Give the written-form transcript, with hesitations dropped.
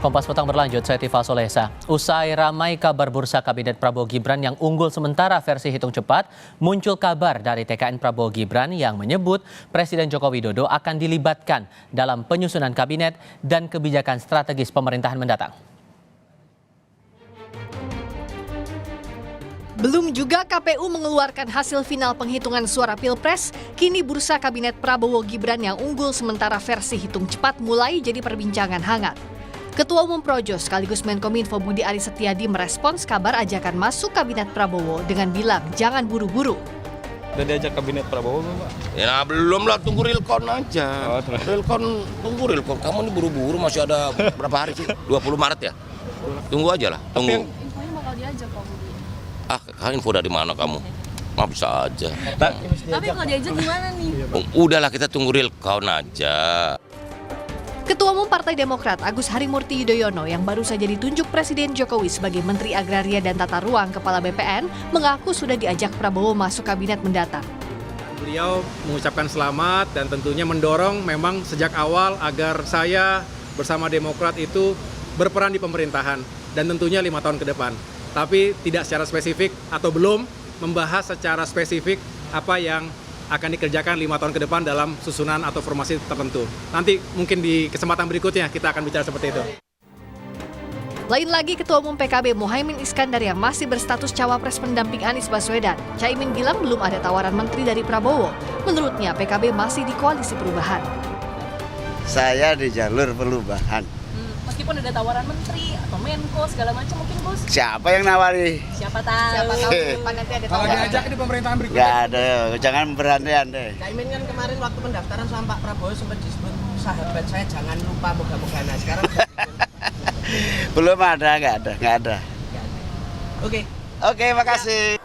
Kompas Petang berlanjut, saya Tifa Solesa. Usai ramai kabar bursa Kabinet Prabowo Gibran yang unggul sementara versi hitung cepat, muncul kabar dari TKN Prabowo Gibran yang menyebut Presiden Joko Widodo akan dilibatkan dalam penyusunan kabinet dan kebijakan strategis pemerintahan mendatang. Belum juga KPU mengeluarkan hasil final penghitungan suara Pilpres, kini bursa Kabinet Prabowo Gibran yang unggul sementara versi hitung cepat mulai jadi perbincangan hangat. Ketua Umum Projo sekaligus Menkominfo Budi Aris Setiadi merespons kabar ajakan masuk Kabinet Prabowo dengan bilang jangan buru-buru. Udah diajak Kabinet Prabowo belum, Pak? Ya belum lah, tunggu Realcon aja. Tunggu Realcon. Kamu ini buru-buru, masih ada berapa hari sih? 20 Maret ya? Tunggu aja lah, tunggu. Infonya bakal diajak Pak Budi. Kalian info dari mana kamu? Mah bisa aja. Tapi kalau diajak gimana nih? Udahlah, kita tunggu Realcon aja. Ketua Umum Partai Demokrat Agus Harimurti Yudhoyono yang baru saja ditunjuk Presiden Jokowi sebagai Menteri Agraria dan Tata Ruang Kepala BPN mengaku sudah diajak Prabowo masuk kabinet mendatang. Beliau mengucapkan selamat dan tentunya mendorong memang sejak awal agar saya bersama Demokrat itu berperan di pemerintahan dan tentunya 5 tahun ke depan. Tapi tidak secara spesifik atau belum membahas secara spesifik apa yang akan dikerjakan 5 tahun ke depan dalam susunan atau formasi tertentu. Nanti mungkin di kesempatan berikutnya kita akan bicara seperti itu. Lain lagi Ketua Umum PKB Muhaimin Iskandar yang masih berstatus cawapres pendamping Anies Baswedan. Caimin bilang belum ada tawaran menteri dari Prabowo. Menurutnya PKB masih di koalisi perubahan. Saya di jalur perubahan. Meskipun ada tawaran menteri atau menko segala macam mungkin bos. Siapa yang nawari? Siapa tahu. Siapa tahu depan nanti ada Kalau tawaran. diajak di pemerintahan berikutnya. Nggak ada, jangan berandai-andai. Caimin kan kemarin waktu pendaftaran sama Pak Prabowo sempat disebut sahabat saya, jangan lupa moga-moga. Nah sekarang Belum ada, nggak ada. Oke. Oke, makasih.